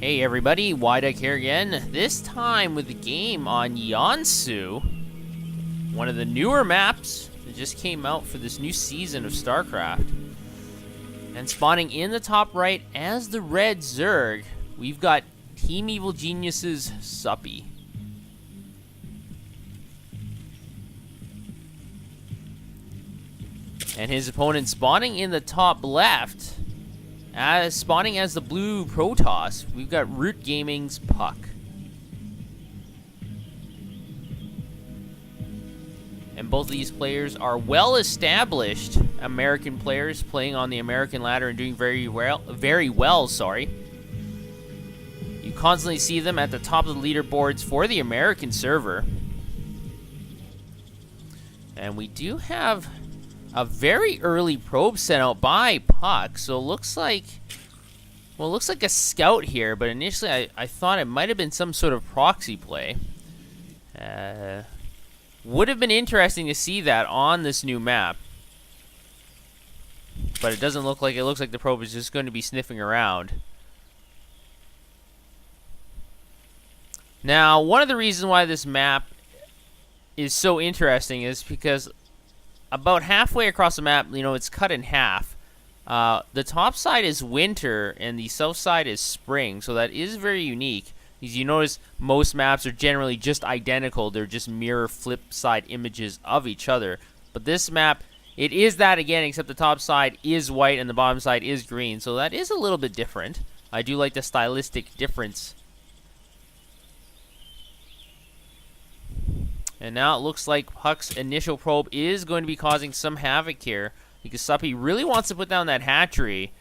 Hey everybody, Wideck here again, this time with the game on Yeonsu, one of the newer maps that just came out for this new season of Starcraft. And spawning in the top right as the red Zerg, we've got Team Evil Genius's Suppy. And his opponent spawning in the top left, spawning as the blue Protoss, we've got Root Gaming's Puck. And both of these players are well-established American players playing on the American ladder and doing very well. You constantly see them at the top of the leaderboards for the American server. And we do have a very early probe sent out by Puck, so it looks like, well, it looks like a scout here, but initially I thought it might have been some sort of proxy play. Would have been interesting to see that on this new map, but it doesn't look like it. Looks like the probe is just going to be sniffing around. Now, one of the reasons why this map is so interesting is because about halfway across the map, you know, it's cut in half. The top side is winter and the south side is spring, so that is very unique. As you notice, most maps are generally just identical. They're just mirror flip side images of each other. But this map, it is that again, except the top side is white and the bottom side is green, so that is a little bit different. I do like the stylistic difference. And now it looks like Puck's initial probe is going to be causing some havoc here, because Suppy really wants to put down that hatchery,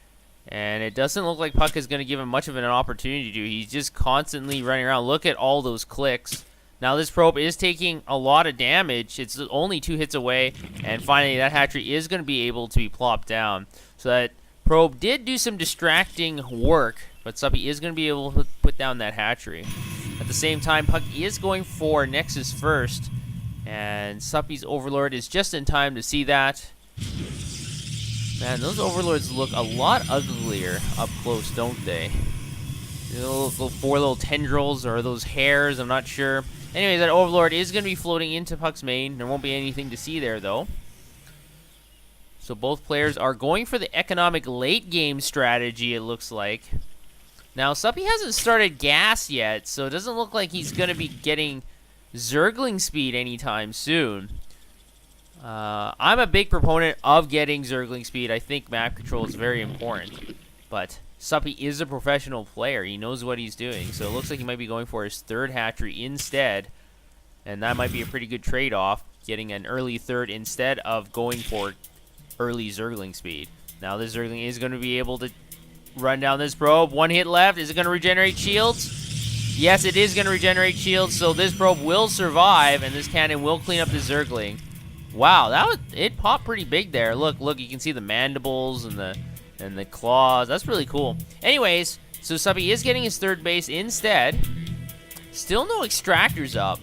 and it doesn't look like Puck is going to give him much of an opportunity to. He's just constantly running around. Look at all those clicks. Now this probe is taking a lot of damage. It's only 2 hits away, and finally that hatchery is going to be able to be plopped down. So that probe did do some distracting work, but Suppy is going to be able to put down that hatchery. At the same time, Puck is going for Nexus first, and Suppy's Overlord is just in time to see that. Man, those Overlords look a lot uglier up close, don't they? The little 4 little tendrils, or those hairs, I'm not sure. Anyway, that Overlord is going to be floating into Puck's main. There won't be anything to see there, though. So both players are going for the economic late game strategy, it looks like. Now, Suppy hasn't started gas yet, so it doesn't look like he's going to be getting Zergling speed anytime soon. I'm a big proponent of getting Zergling speed. I think map control is very important. But Suppy is a professional player. He knows what he's doing. So it looks like he might be going for his third hatchery instead. And that might be a pretty good trade-off, getting an early third instead of going for early Zergling speed. Now this Zergling is going to be able to run down this probe. 1 hit left. Is it going to regenerate shields? Yes, it is going to regenerate shields, so this probe will survive, and this cannon will clean up the Zergling. Wow, it popped pretty big there. Look, you can see the mandibles and the claws. That's really cool. Anyways, so Suppy is getting his third base instead. Still no extractors up.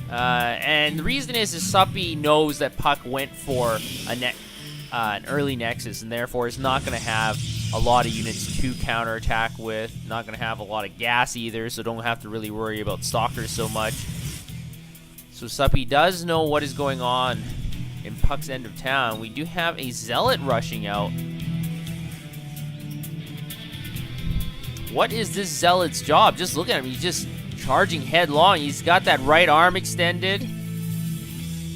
And the reason is Suppy knows that Puck went for an early Nexus, and therefore is not going to have a lot of units to counterattack with. Not going to have a lot of gas either, so don't have to really worry about stalkers so much. So Suppy does know what is going on in Puck's end of town. We do have a Zealot rushing out. What is this Zealot's job? Just look at him. He's just charging headlong. He's got that right arm extended.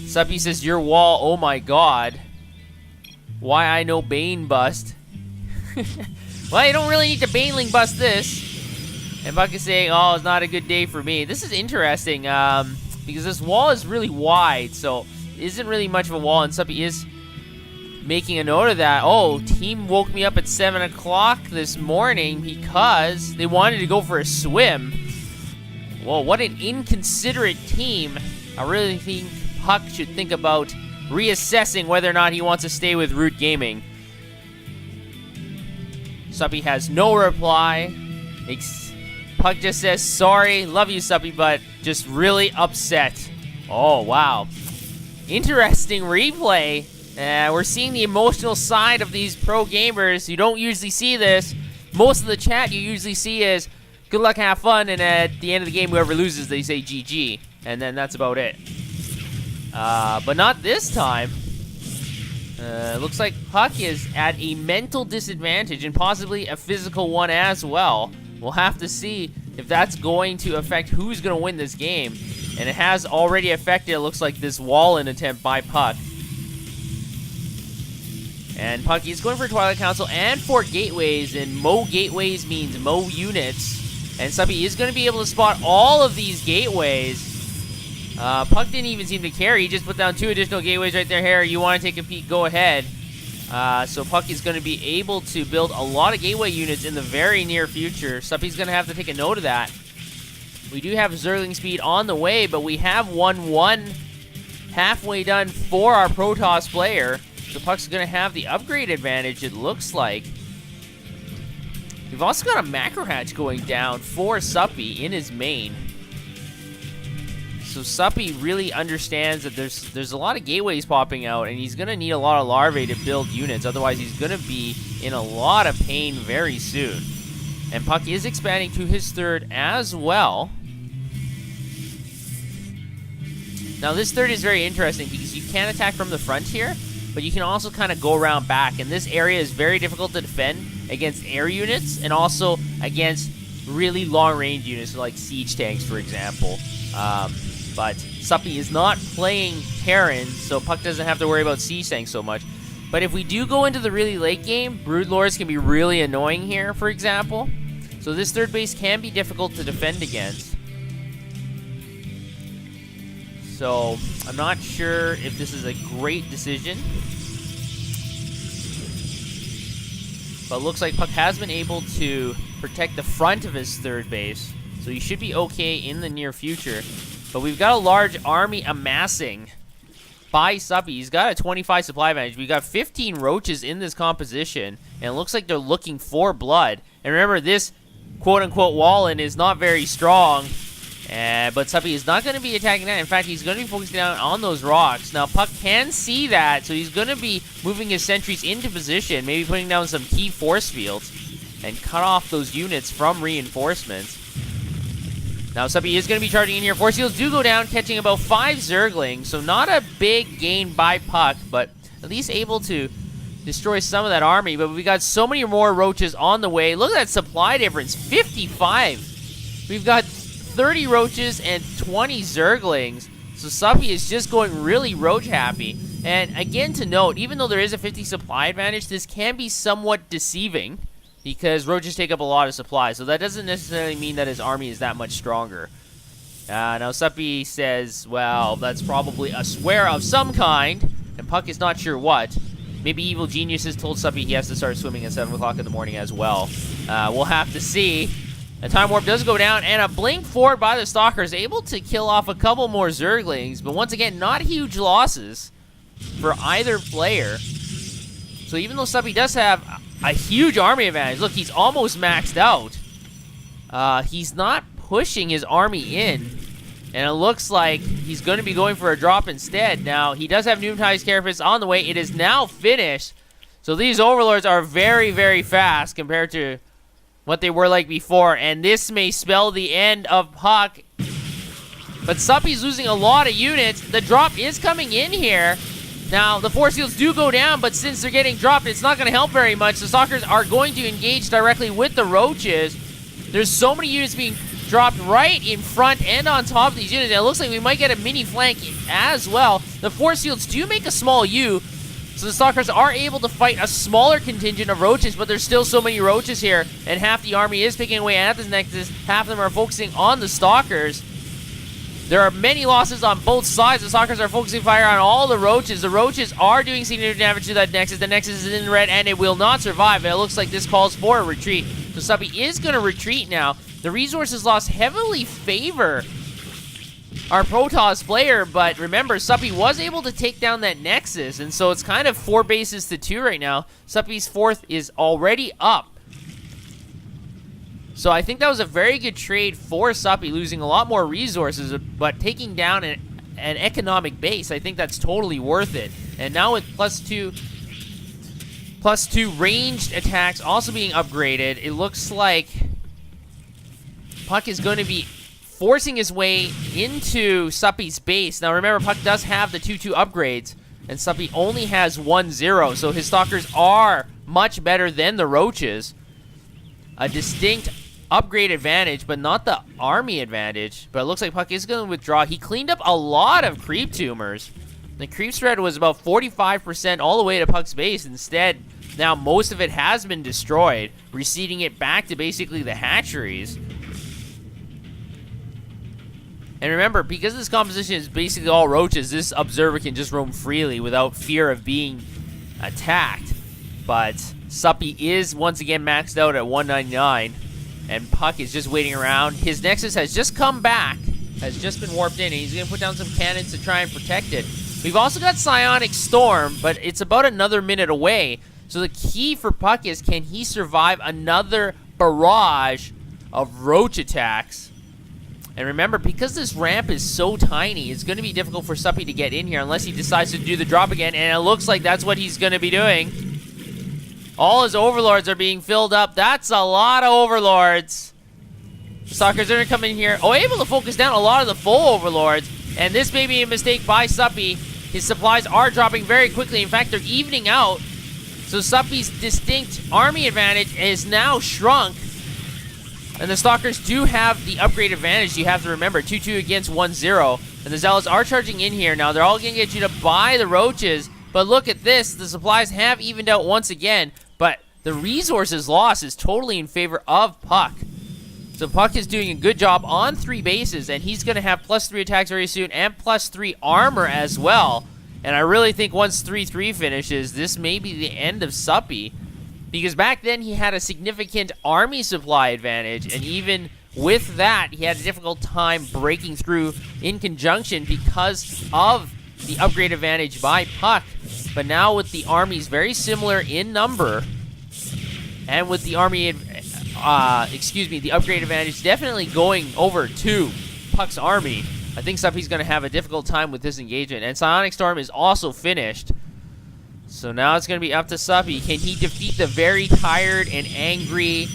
Suppy says, "Your wall, oh my god. Why I know Bane bust." Well, you don't really need to Baneling bust this. And Puck is saying, "Oh, it's not a good day for me." This is interesting, because this wall is really wide, so it isn't really much of a wall, and Suppy is making a note of that. Oh, team woke me up at 7 o'clock this morning because they wanted to go for a swim. Whoa, what an inconsiderate team. I really think Puck should think about reassessing whether or not he wants to stay with Root Gaming. Suppy has no reply. Puck just says, "Sorry, love you, Suppy, but just really upset." Oh, wow. Interesting replay. We're seeing the emotional side of these pro gamers. You don't usually see this. most of the chat you usually see is good luck, have fun, and at the end of the game, whoever loses, they say GG, and then that's about it. But not this time. Looks like Puck is at a mental disadvantage and possibly a physical one as well. We'll have to see if that's going to affect who's going to win this game. And it has already affected, it looks like, this wall-in attempt by Puck. And Puck is going for Twilight Council and for gateways, and Mo gateways means Mo units. And Suppy is going to be able to spot all of these gateways. Puck didn't even seem to care. He just put down 2 additional gateways right there. Harry, you want to take a peek? Go ahead. So Puck is going to be able to build a lot of gateway units in the very near future. Suppy's going to have to take a note of that. We do have Zergling speed on the way, but we have 1-1 halfway done for our Protoss player. So Puck's going to have the upgrade advantage, it looks like. We've also got a macro hatch going down for Suppy in his main. So Suppy really understands that there's a lot of gateways popping out, and he's going to need a lot of larvae to build units. Otherwise, he's going to be in a lot of pain very soon. And Puck is expanding to his third as well. Now, this third is very interesting because you can attack from the front here, but you can also kind of go around back. And this area is very difficult to defend against air units and also against really long-range units like siege tanks, for example. But Suppy is not playing Terran, so Puck doesn't have to worry about siege tanks so much. But if we do go into the really late game, Broodlords can be really annoying here, for example. So this third base can be difficult to defend against. So I'm not sure if this is a great decision. But it looks like Puck has been able to protect the front of his third base. So he should be okay in the near future. But we've got a large army amassing by Suppy. He's got a 25 supply advantage. We've got 15 roaches in this composition. And it looks like they're looking for blood. And remember, this quote-unquote wall-in is not very strong. But Suppy is not going to be attacking that. In fact, he's going to be focusing down on those rocks. Now, Puck can see that, so he's going to be moving his sentries into position, maybe putting down some key force fields, and cut off those units from reinforcements. Now, Suppy is going to be charging in here. Force fields do go down, catching about 5 Zerglings, so not a big gain by Puck, but at least able to destroy some of that army. But we got so many more roaches on the way. Look at that supply difference, 55. We've got 30 roaches and 20 Zerglings. So Suppy is just going really roach happy. And again to note, even though there is a 50 supply advantage, this can be somewhat deceiving because roaches take up a lot of supply. So that doesn't necessarily mean that his army is that much stronger. Now Suppy says, well, that's probably a swear of some kind. And Puck is not sure what. Maybe evil geniuses told Suppy he has to start swimming at 7 o'clock in the morning as well. We'll have to see. The time warp does go down, and a blink forward by the Stalkers, able to kill off a couple more Zerglings, but once again, not huge losses for either player. So even though Suppy does have a huge army advantage, look, he's almost maxed out. He's not pushing his army in, and it looks like he's going to be going for a drop instead. Now, he does have Pneumatized Carapace on the way. It is now finished. So these Overlords are very, very fast compared to what they were like before, and this may spell the end of Puck. But Suppy's losing a lot of units. The drop is coming in here. Now, the force fields do go down, but since they're getting dropped, it's not going to help very much. The Stalkers are going to engage directly with the roaches. There's so many units being dropped right in front and on top of these units. And it looks like we might get a mini flank as well. The force fields do make a small U, so the Stalkers are able to fight a smaller contingent of roaches, but there's still so many roaches here, and half the army is picking away at this Nexus. Half of them are focusing on the Stalkers. There are many losses on both sides. The Stalkers are focusing fire on all the roaches. The roaches are doing significant damage to that Nexus. The Nexus is in red, and it will not survive. And it looks like this calls for a retreat. So Suppy is going to retreat now. The resources lost heavily favor our Protoss player, but remember, Suppy was able to take down that Nexus, and so it's kind of 4 bases to 2 right now. Suppy's 4th is already up. So I think that was a very good trade for Suppy, losing a lot more resources, but taking down an economic base. I think that's totally worth it. And now with +2 +2 ranged attacks also being upgraded. It looks like Puck is going to be forcing his way into Suppy's base. Now remember, Puck does have the 2-2 upgrades, and Suppy only has 1-0, so his Stalkers are much better than the Roaches. A distinct upgrade advantage, but not the army advantage. But it looks like Puck is going to withdraw. He cleaned up a lot of creep tumors. The creep spread was about 45% all the way to Puck's base. Instead, now most of it has been destroyed, receding it back to basically the hatcheries. And remember, because this composition is basically all Roaches, this Observer can just roam freely without fear of being attacked. But Suppy is once again maxed out at 199, and Puck is just waiting around. His Nexus has just come back, has just been warped in, and he's going to put down some cannons to try and protect it. We've also got Psionic Storm, but it's about another minute away. So the key for Puck is, can he survive another barrage of Roach attacks? And remember, because this ramp is so tiny, it's going to be difficult for Suppy to get in here unless he decides to do the drop again, and it looks like that's what he's going to be doing. All his Overlords are being filled up. That's a lot of Overlords. The Stalkers are going to come in here. Oh, able to focus down a lot of the full Overlords, and this may be a mistake by Suppy. His supplies are dropping very quickly. In fact, they're evening out. So Suppy's distinct army advantage is now shrunk. And the Stalkers do have the upgrade advantage, you have to remember. 2-2 against 1-0. And the Zealots are charging in here. Now, they're all going to get you to buy the Roaches. But look at this. The supplies have evened out once again. But the resources lost is totally in favor of Puck. So Puck is doing a good job on 3 bases, and he's going to have +3 attacks very soon and +3 armor as well. And I really think once 3-3 finishes, this may be the end of Suppy. Because back then he had a significant army supply advantage, and even with that, he had a difficult time breaking through in conjunction because of the upgrade advantage by Puck. But now with the armies very similar in number, and with the army the upgrade advantage definitely going over to Puck's army, I think Suppy's going to have a difficult time with this engagement. And Psionic Storm is also finished. So now it's going to be up to Suppy. Can he defeat the very tired and angry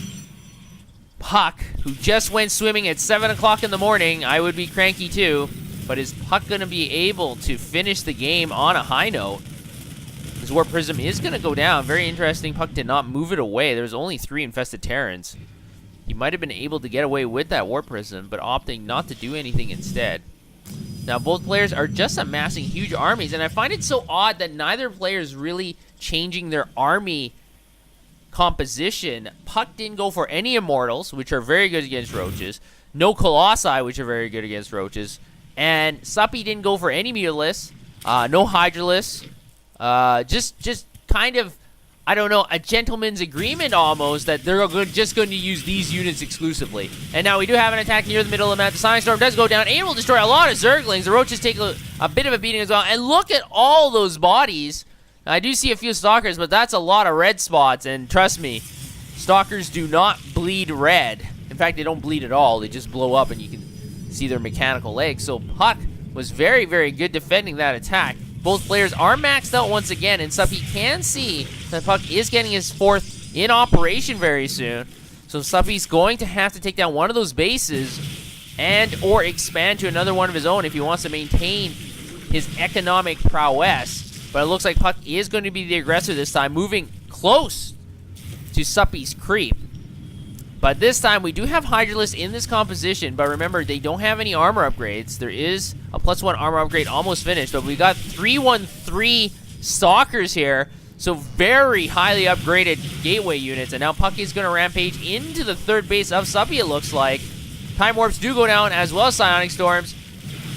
Puck, who just went swimming at 7 o'clock in the morning? I would be cranky too. But is Puck going to be able to finish the game on a high note? His Warp Prism is going to go down. Very interesting. Puck did not move it away. There's only 3 infested Terrans. He might have been able to get away with that Warp Prism, but opting not to do anything instead. Now, both players are just amassing huge armies, and I find it so odd that neither player is really changing their army composition. Puck didn't go for any Immortals, which are very good against Roaches. No Colossi, which are very good against Roaches. And Suppy didn't go for any Mutalisks. No Hydralisks. Just kind of, I don't know, a gentleman's agreement almost that they're just going to use these units exclusively. And now we do have an attack near the middle of the map. The Psionic Storm does go down, able to destroy a lot of Zerglings. The Roaches take a bit of a beating as well. And look at all those bodies. Now, I do see a few Stalkers, but that's a lot of red spots. And trust me, Stalkers do not bleed red. In fact, they don't bleed at all. They just blow up and you can see their mechanical legs. So Puck was very, very good defending that attack. Both players are maxed out once again, and Suppy can see that Puck is getting his 4th in operation very soon. So Suppy's going to have to take down one of those bases and or expand to another one of his own if he wants to maintain his economic prowess. But it looks like Puck is going to be the aggressor this time, moving close to Suppy's creep. But this time, we do have Hydralisks in this composition, but remember, they don't have any armor upgrades. There is a +1 armor upgrade almost finished, but we got 313 Stalkers here, so very highly upgraded gateway units. And now Puck is going to rampage into the 3rd base of Suppy, it looks like. Time Warps do go down, as well as Psionic Storms.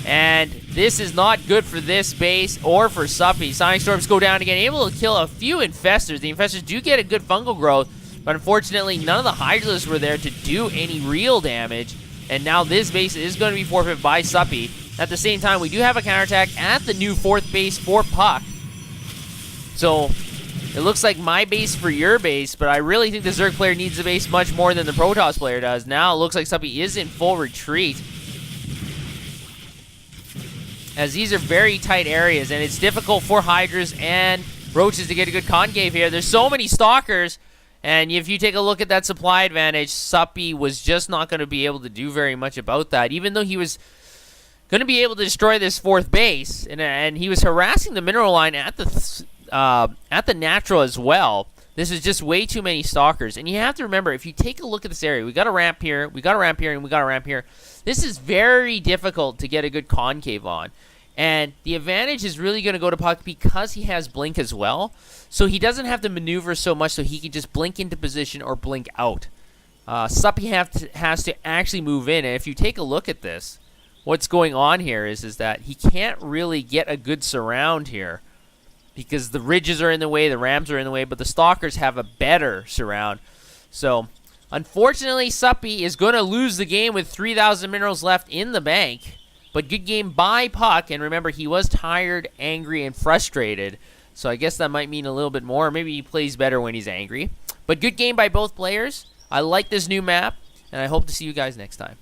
And this is not good for this base or for Suppy. Psionic Storms go down again, able to kill a few Infestors. The Infestors do get a good fungal growth, but unfortunately, none of the Hydralisks were there to do any real damage. And now this base is going to be forfeited by Suppy. At the same time, we do have a counterattack at the new 4th base for Puck. So, it looks like my base for your base, but I really think the Zerg player needs the base much more than the Protoss player does. Now, it looks like Suppy is in full retreat, as these are very tight areas, and it's difficult for Hydras and roaches to get a good concave here. There's so many stalkers, and if you take a look at that supply advantage, Suppy was just not going to be able to do very much about that, even though he was going to be able to destroy this 4th base, and he was harassing the mineral line at the natural as well. This is just way too many stalkers, and you have to remember, if you take a look at this area, we got a ramp here, we got a ramp here, and we got a ramp here. This is very difficult to get a good concave on, and the advantage is really going to go to Puck because he has blink as well, so he doesn't have to maneuver so much, so he can just blink into position or blink out. Suppy has to actually move in, and if you take a look at this, what's going on here is that he can't really get a good surround here, because the ridges are in the way, the ramps are in the way, but the stalkers have a better surround. So, unfortunately, Suppy is going to lose the game with 3,000 minerals left in the bank. But good game by Puck, and remember, he was tired, angry, and frustrated. So I guess that might mean a little bit more. Maybe he plays better when he's angry. But good game by both players. I like this new map, and I hope to see you guys next time.